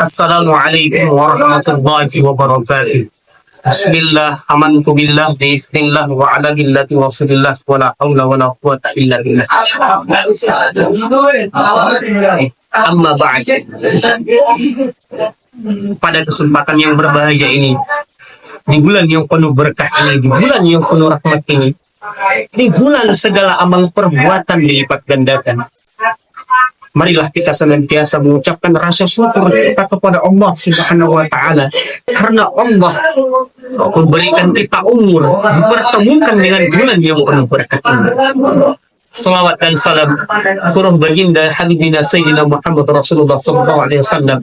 Assalamualaikum warahmatullahi wabarakatuh. Bismillah, amantu billah, bismillah, wa ala millati rasulillah, wa la hawla wa la quwwata illa billah. Amma ba'd. Pada kesempatan yang berbahagia ini, di bulan yang penuh berkah ini, di bulan yang penuh rahmat ini, di bulan segala amal perbuatan dilipat gandakan, marilah kita senantiasa mengucapkan rasa syukur kita kepada Allah Subhanahu wa Ta'ala, karena Allah memberikan kita umur dipertemukan dengan bulan yang penuh berkah ini. Salawat dan salam turun baginda Habibina Sayyidina Muhammad Rasulullah SAW.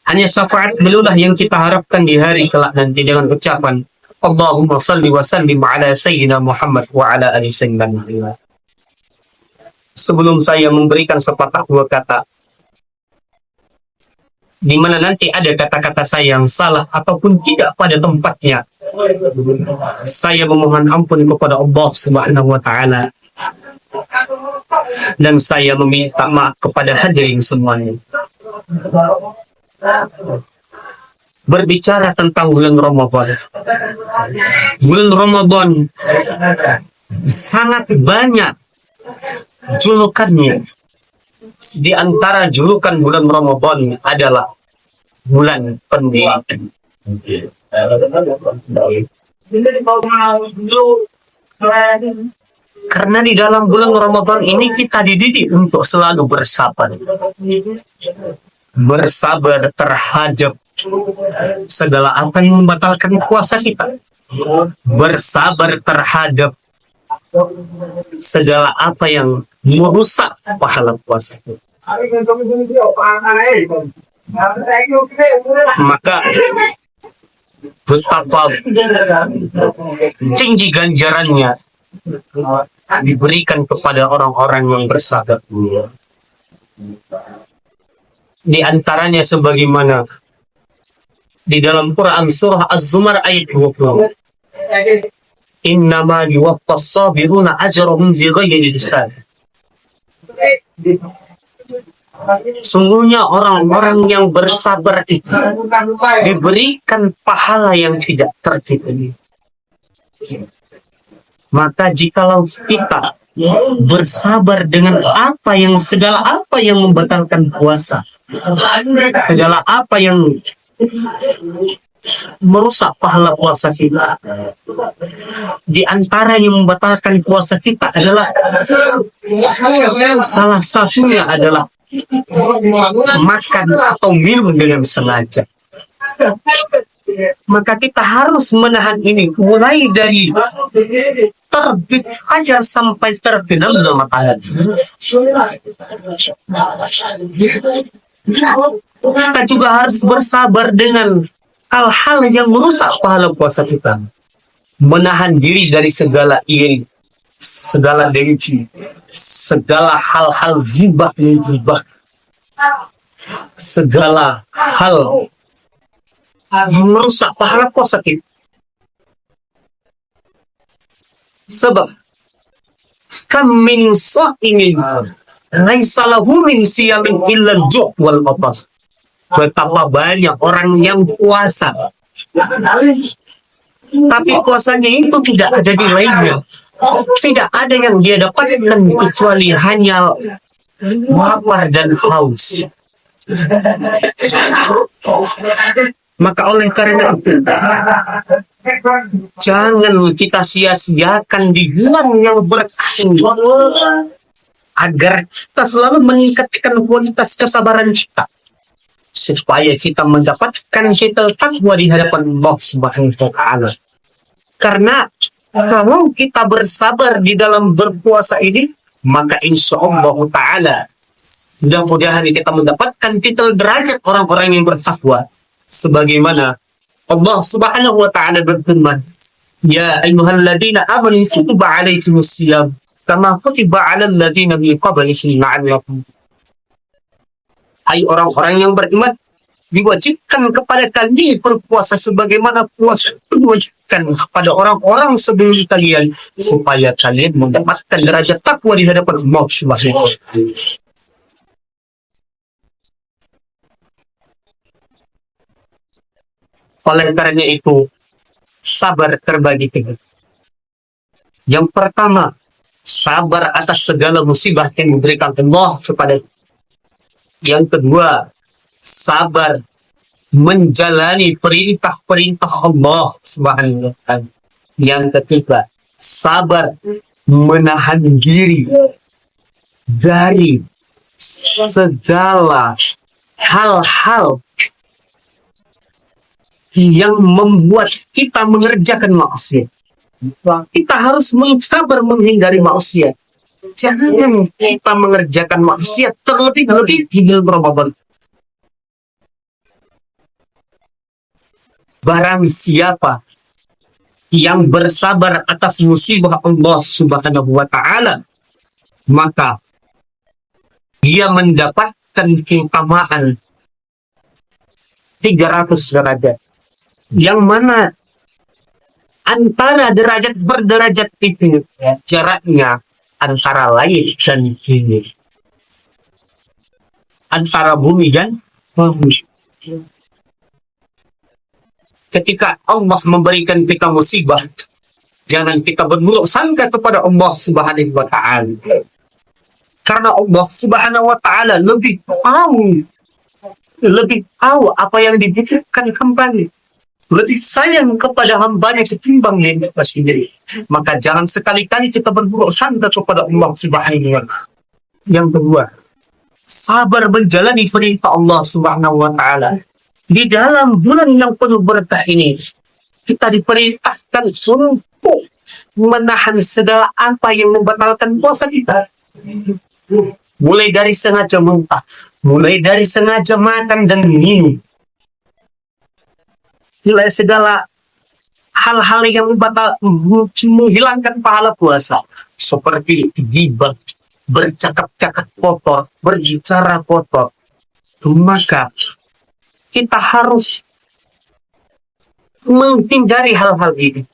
Hanya syafaat beliaulah yang kita harapkan di hari kelak nanti dengan ucapan Allahumma salli wa sallim ala Sayyidina Muhammad wa ala ali Sayyidina Muhammad. Sebelum saya memberikan sepatah dua kata, di mana nanti ada kata-kata saya yang salah ataupun tidak pada tempatnya, saya memohon ampun kepada Allah Subhanahu wa Ta'ala, dan saya meminta maaf kepada hadirin semuanya. Berbicara tentang bulan Ramadan, bulan Ramadan sangat banyak julukannya. Di antara julukan bulan Ramadan adalah bulan pendidikan. Karena di dalam bulan Ramadan ini kita dididik untuk selalu bersabar. Bersabar terhadap segala apa yang membatalkan puasa kita. Bersabar terhadap segala apa yang merusak pahala puasa kita. Maka betapa tinggi ganjarannya diberikan kepada orang-orang yang bersabar. Di antaranya sebagaimana di dalam Quran surah Az-Zumar ayat 20. Innama yuwaffas sabiruna ajrahum bighairi hisab. Sungguhnya orang-orang yang bersabar itu diberikan pahala yang tidak terhitung. Maka jikalau kita bersabar dengan segala apa yang membatalkan puasa, segala apa yang merusak pahala puasa kita, di antara yang membatalkan puasa kita adalah salah satunya adalah makan atau minum dengan sengaja. Maka kita harus menahan ini mulai dari terbit fajar sampai terbenamnya matahari. Kita juga harus bersabar dengan hal-hal yang merusak pahala puasa kita. Menahan diri dari segala iri, segala dengki, segala hal-hal ghibah, segala hal yang merusak pahala puasa kita. Sebab kam min sha'imin laisa lahu min siyamin illa al-ju' wal atas. Betapa banyak orang yang puasa, tapi puasanya itu tidak ada nilainya. Tidak ada yang dia dapatkan kecuali hanya lapar dan haus. Maka oleh karena itu, jangan kita sia-siakan di bulan yang berkah agar kita selalu meningkatkan kualitas kesabaran kita, supaya kita mendapatkan kita takwa di hadapan Allah Subhanahu wa Ta'ala. Karena kalau kita bersabar di dalam berpuasa ini, maka insya Allah Ta'ala mudah-mudahan kita mendapatkan titel derajat orang-orang yang bertakwa. Sebagaimana Allah Subhanahu wa Ta'ala berfirman, ya ayyuhalladzina amanu kutiba alaikumus shiyam kama kutiba 'alal ladzina min qablikum la'allakum. Hai orang-orang yang beriman, diwajibkan kepada kalian berpuasa sebagaimana puasa diwajibkan kepada orang-orang sebelum kalian, supaya kalian mendapatkan derajat takwa di hadapan Allah Subhanahu wa Ta'ala. Oleh karena itu, sabar terbagi tiga. Yang pertama, sabar atas segala musibah yang diberikan Allah kepada kita. Yang kedua, sabar menjalani perintah-perintah Allah Subhanahu wa Ta'ala. Yang ketiga, sabar menahan diri dari segala hal-hal yang membuat kita mengerjakan maksiat. Kita harus sabar menghindari maksiat. Jangan kita mengerjakan maksiat terlebih-lebih di bulan Ramadan. Barang siapa yang bersabar atas musibah Allah Subhanahu wa Ta'ala, maka dia mendapatkan keutamaan 300 derajat. Yang mana antara derajat berderajat itu jaraknya antara langit dan bumi, antara bumi dan bumi. Ketika Allah memberikan kita musibah, jangan kita berburuk sangka kepada Allah Subhanahu wa Ta'ala. Karena Allah Subhanahu wa Ta'ala lebih tahu apa yang dibutuhkan hambanya. Lebih sayang kepada hambanya ketimbang diri sendiri. Maka jangan sekali-kali kita berburuk sangka kepada Allah Subhanahu wa Ta'ala. Yang kedua, sabar menjalani perintah Allah Subhanahu wa Ta'ala. Di dalam bulan yang penuh berkah ini, kita diperintahkan untuk menahan segala apa yang membatalkan puasa kita. Mulai dari sengaja muntah, mulai dari sengaja makan dan minum, mulai segala hal-hal yang menghilangkan pahala puasa, seperti ghibah, bercakap-cakap kotor, berbicara kotor. Maka kita harus menghindari hal-hal ini,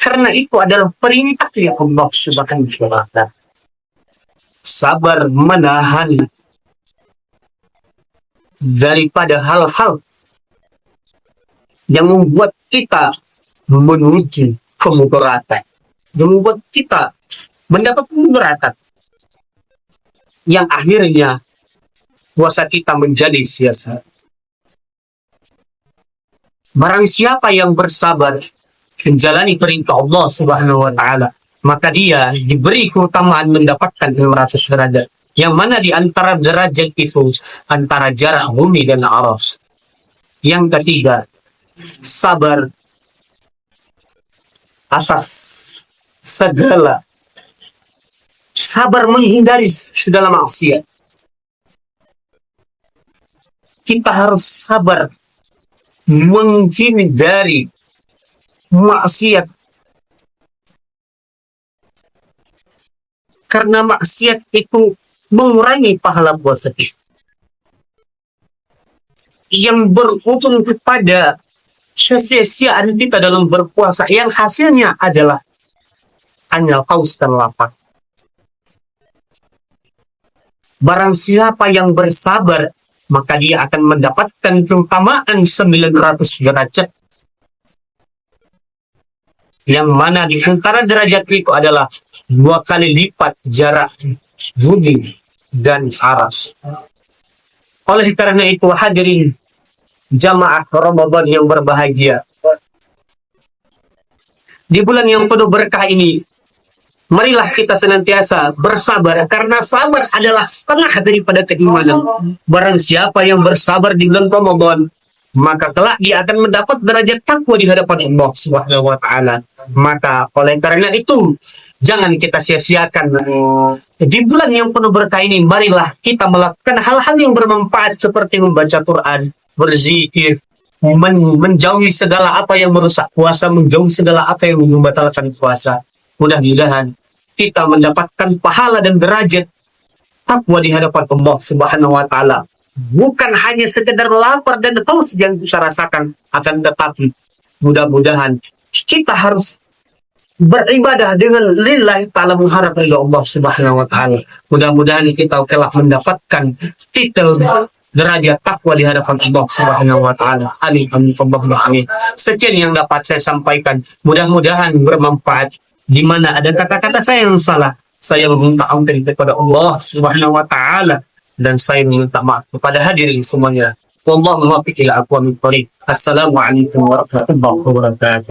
karena itu adalah perintah yang Allah Subhanahu wa Ta'ala. Sabar menahan daripada hal-hal yang membuat kita menuju kemudaratan, yang membuat kita mendapat kemudaratan, yang akhirnya puasa kita menjadi sia-sia. Barang siapa yang bersabar menjalani perintah Allah Subhanahu wa Ta'ala, maka dia diberi keutamaan mendapatkan 500 derajat. Yang mana di antara derajat itu antara jarak bumi dan aras. Yang ketiga, sabar atas sabar menghindari segala maksiat. Kita harus sabar menghindari maksiat, karena maksiat itu mengurangi pahala puasa kita, yang berujung kepada kesia-siaan kita dalam berpuasa, yang hasilnya adalah hanya haus dan lapar. Barang siapa yang bersabar, maka dia akan mendapatkan keutamaan 900 derajat, yang mana di antara derajat itu adalah 2 kali lipat jarak bumi dan aras. Oleh karena itu, hadirin jamaah Ramadan yang berbahagia, di bulan yang penuh berkah ini, marilah kita senantiasa bersabar, karena sabar adalah setengah daripada keimanan. Barang siapa yang bersabar di bulan Ramadan, maka kelak dia akan mendapat derajat takwa di hadapan Allah Subhanahu wa Ta'ala. Maka oleh karena itu, jangan kita sia-siakan di bulan yang penuh berkah ini. Marilah kita melakukan hal-hal yang bermanfaat, seperti membaca Quran, berzikir, menjauhi segala apa yang merusak puasa, menjauhi segala apa yang membatalkan puasa. Mudah-mudahan kita mendapatkan pahala dan derajat takwa di hadapan Allah Subhanahu wa Ta'ala. Bukan hanya sekedar lapar dan haus yang kita rasakan, akan tetapi mudah-mudahan kita harus beribadah dengan lillahi ta'ala, mengharap ridha Allah Subhanahu wa Ta'ala. Mudah-mudahan kita telah mendapatkan titel derajat takwa di hadapan Allah Subhanahu wa taala. Amin amin Allahumma amin. Sekian yang dapat saya sampaikan. Mudah-mudahan bermanfaat. Di mana ada kata-kata saya yang salah, saya meminta ampun kepada Allah Subhanahu wa taala dan saya meminta maaf kepada hadirin semuanya. Wallahu muwaffiq ila aqwamit thoriq. Assalamualaikum warahmatullahi wabarakatuh.